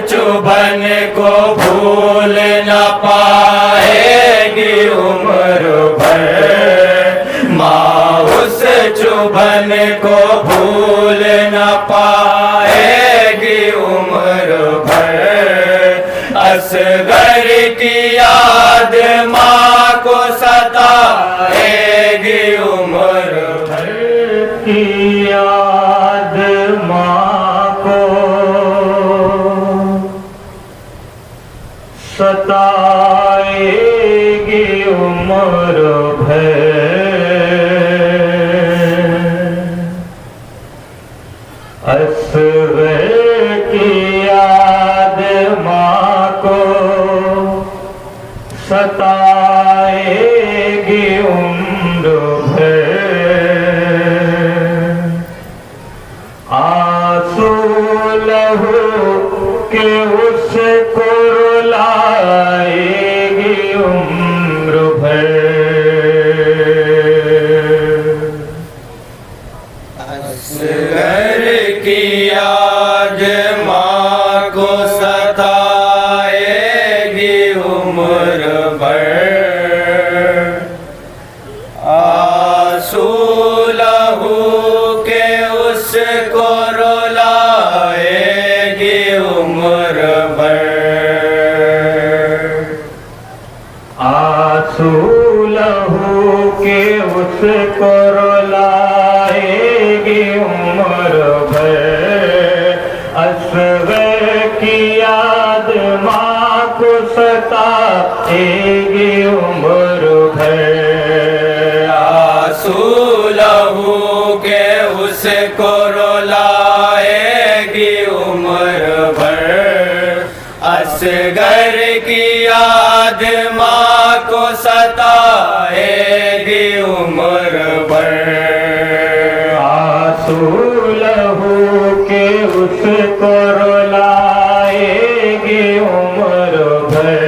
چبھن کو بھول نہ پائے گی عمر بھر، ماں اس چبھن کو بھول نہ پائے گی عمر بھر، اصغر کی یاد ماں کو ستائے گی عمر بھر کی یاد ماں کو ستائے گی عمر بھر، اصغر کی یاد ماں کو ستائے گی عمر بھر، آنسو لہو کے اس کو رلائے گی عمر بھر، اصغر کی یاد ماں کو ستائے گی عمر بھر، آنسو لہو کے اس کو رلائے گی عمر بھر، آنسو لہو کے اس کو رلائے گی عمر بھر، اصغر کی یاد ماں کو ستائے گی عمر بھر، آنسو لہو کے اس کو رلائے گی عمر بھر، اصغر کی یاد ماں کو ستائے گی عمر بھر، آنسو لہو کے اس کو رلائے گی عمر بھر،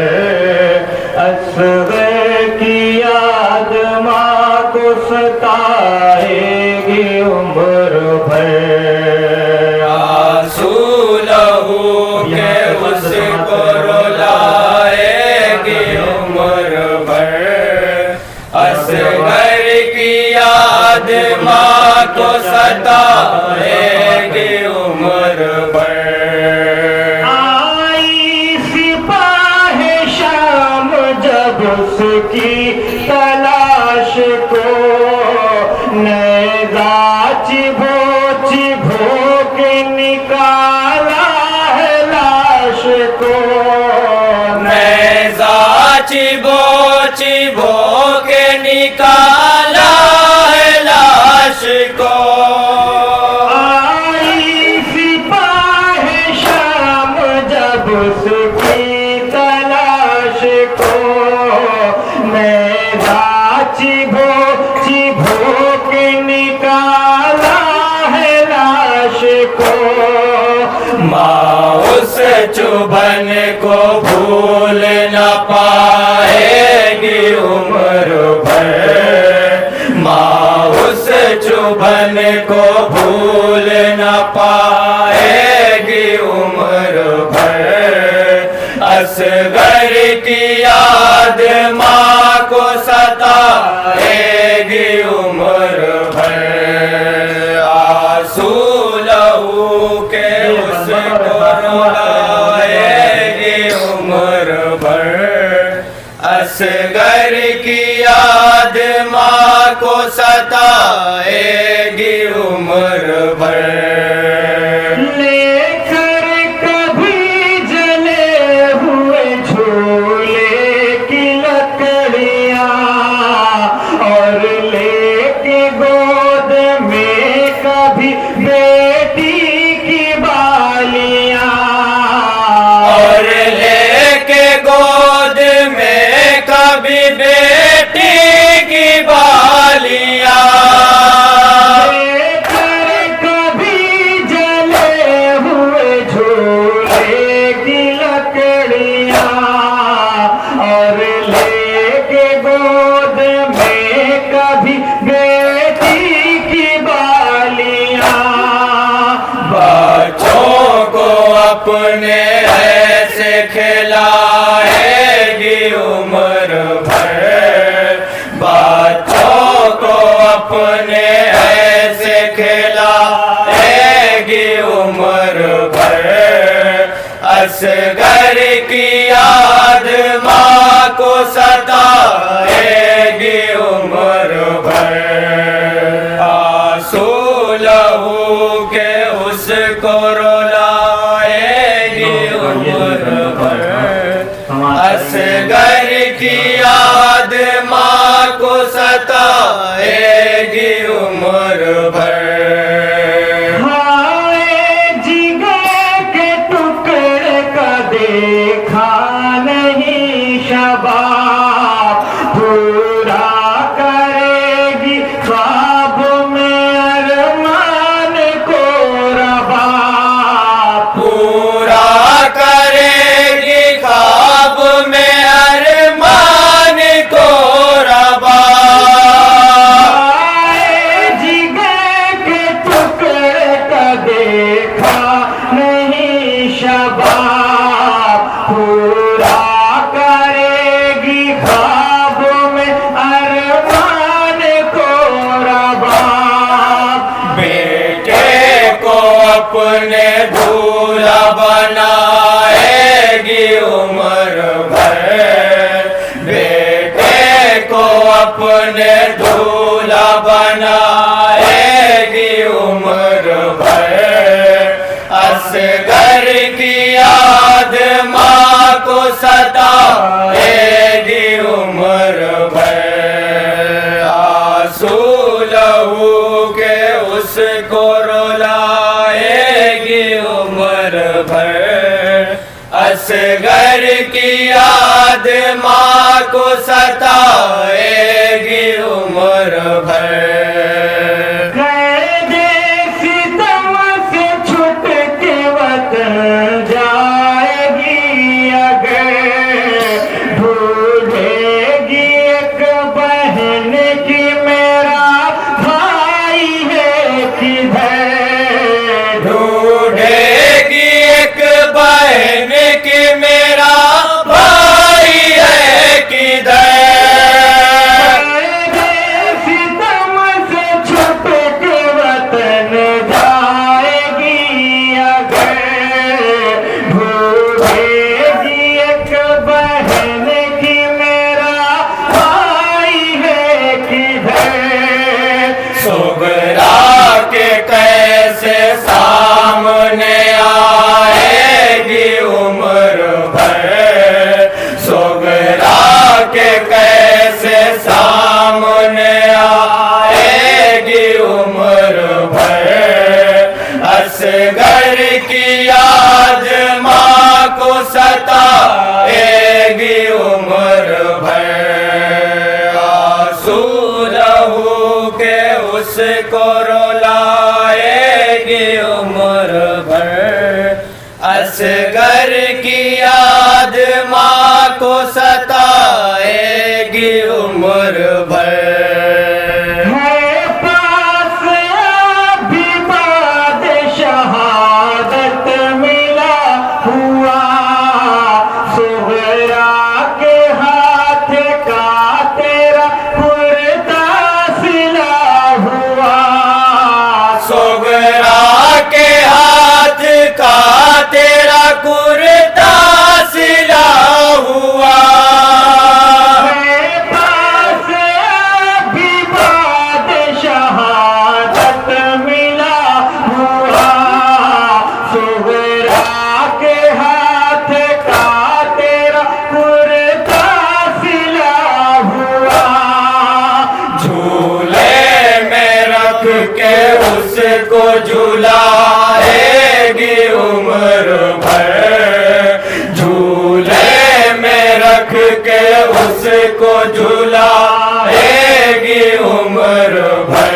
اصغر کی یاد ماں کو ستائے گی عمر بھر، آنسو لہو کے اس کو رلائے گی عمر بھر، اصغر کی یاد ماں کو ستائے گی عمر بھر، آئی سپاہ شام جب اس کی تلاش کو، نیزہ چبھو کے نکالا ہے لاش کو، نیزہ چبھو کے نکالا ہے لاش کو، آئی سپاہ شام جب اس کی تلاش کو، نیزہ چبھو کے نکالا ہے لاش کو، ماں اس چبھن کو بھول نہ پائے گی عمر بھر، ماں اس چبھن کو بھول نہ پائے گی عمر بھر، اصغر کی یاد ماں کو ستائے گی عمر بھر، آنسو لہو کے اس کو رلائے گی عمر بھر، اصغر کی یاد ماں کو ستائے گی عمر بھر، لے کر کبھی جلے ہوئے جھولے کی لکڑیاں، اور لے کے گود میں کبھی بیٹی کی بالیاں، اور لے کے گود میں کبھی بیٹی کی بالیاں، لے کر کبھی جلے ہوئے جھولے کی لکڑیاں، اور لے کے گود میں کبھی بیٹی کی بالیاں، بچوں کو اپنے اصغر کی یاد ماں کو ستائے گی عمر بھر، آنسو لہو کے اس کو رلائے گی عمر بھر، اصغر کی یاد ماں کو ستائے گی عمر بھر۔ دیکھا نہیں شباب پورا کرے گی خواب میں ارمان کو رباب، پورا کرے گی خواب میں ارمان کو رباب، جگر کے ٹکڑے کا دیکھا نہیں شباب پورا کرے گی خواب میں ارمان کو رباب، بیٹے کو اپنے دولہا بنائے گی عمر بھر، بیٹے کو اپنے دولہا بنائے گی عمر بھر، اصغر کی یاد ماں کو ستائے گی عمر بھر، آنسو لہو کے اس کو رلائے گی عمر بھر، اصغر کی یاد ماں کو ستائے گی عمر بھر۔ جائے گی اگر ڈھونڈے گی ایک بہن کی میرا بھائی ہے کدھر، ڈھونڈے گی ایک بہن کی میرا بھائی ہے کدھر، ستم سے چھپ کے وطن جائے گی اگر ڈھونڈے گی ایک بہن کی میرا بھائی ہے کدھر، صغرا کے کیسے سامنے آئے گی عمر بھر، صغرا کے کیسے سامنے آئے گی عمر بھر، اصغر کی یاد ماں کو ستائے گی عمر بھر، آنسو لہو کے اس کو رلائے گی عمر بھر، اصغر کی یاد ماں کو ستائے گی عمر بھر۔ ہے پاس ابھی بعد شہادت ملا ہوا، صغرا کے ہاتھ کا تیرا کرتا سلا ہوا، صغرا کے ہاتھ کا تیرا کرتا سلا ہوا، ہے پاس ابھی بعد شہادت ملا ہوا، صغرا کے ہاتھ کا تیرا کرتا سلا ہوا، جھولے میں رکھ کے اس کو جھلائے گی عمر بھر، جھولے میں رکھ کے اس کو جھلائے گی عمر بھر،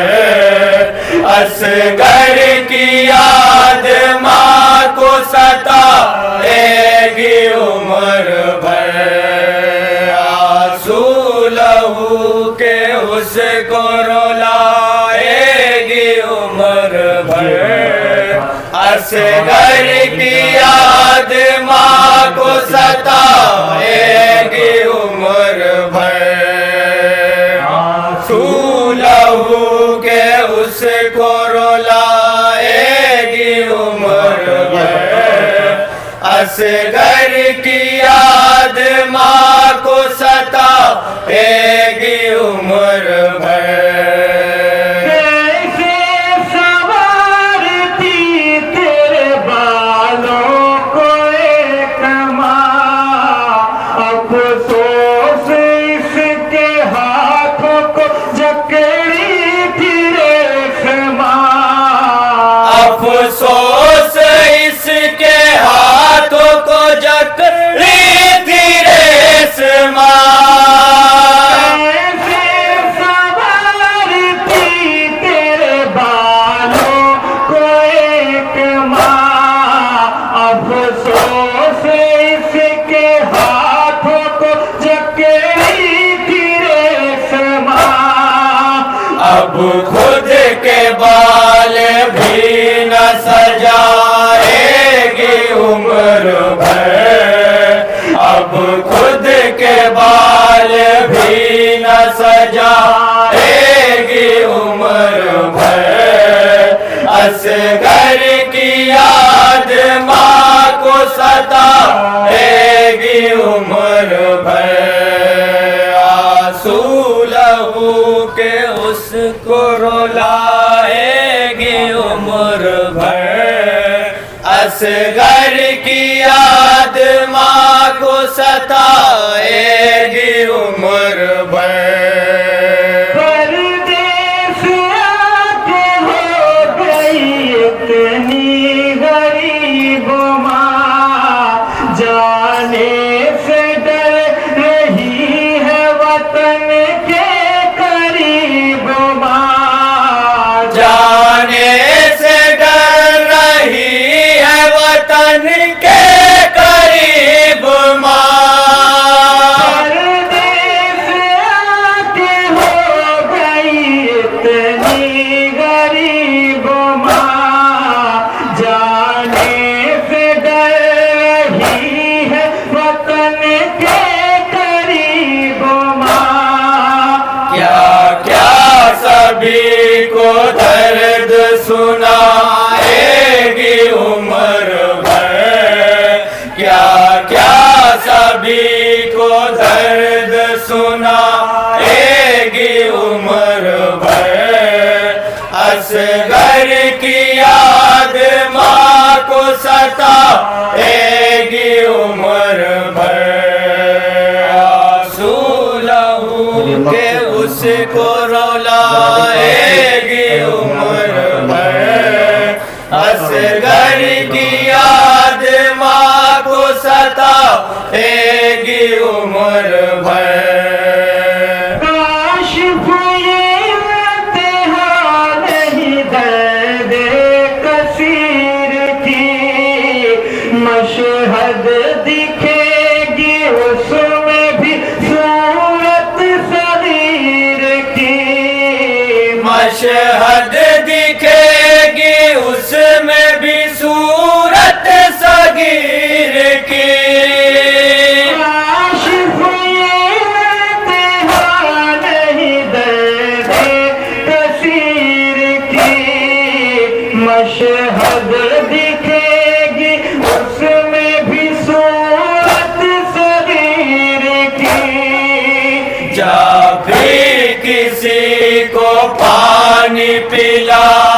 اصغر کی یاد ماں کو ستائے گی عمر بھر، آنسو لہو کے اس کو رلائے گی عمر بھر، اصغر کی یاد ماں کو ستائے گی عمر بھر، آنسو لہو کے اس کو رلائے گی عمر بھر، اصغر کی یاد ماں کو ستائے گی عمر بھر کیسے سنوارتی تیرے بالوں کو ایک ماں افسوس اس کے ہاتھوں کو جکڑی تھی ریشماں افسوس اس کے ہاتھوں کو جکڑی تھی ریشماں کیسے سنوارتی تیرے بالوں کو ایک ماں افسوس اس کے ہاتھوں کو جکڑی تھی ریشماں اب خود کے بال بھی نہ سجائے گی عمر بھر اب خود کے بال بھی نہ سجائے گی عمر بھر اصغر کی یاد ماں کو ستائے گی عمر بھر آنسو لہو کے اس کو رلائے گی عمر بھر اصغر کی یاد ماں کو ستائے گی عمر بھر پردیس آکے ہو گئی اتنی غریب ماں جانے سے ڈر رہی ہے وطن کے قریب ماں جانے سے ڈر رہی ہے وطن کے قریب ماں پردیس آکے ہو گئی اتنی غریب ماں جانے سے ڈر رہی ہے وطن کے قریب ماں کیا کیا سبھی کو درد سنائے گی عمر بھر کیا کیا سبھی کو درد سنائے گی عمر بھر اصغر کی یاد ماں کو ستائے گی عمر بھر آنسو لہو کے اس کو رلائے گی عمر بھر اصغر کی یاد ماں کو ستائے گی عمر بھر کاش یہ امتحان نہیں درد کثیر کی مشہد دکھے گی اس میں بھی صورت صغیر کی مشہد دکھے گی اس میں بھی صورت صغیر کی کاش یہ امتحان نہیں درد کثیر کی مشہد دکھے گی اس میں بھی صورت صغیر کی جب بھی کسی کو پانی پلا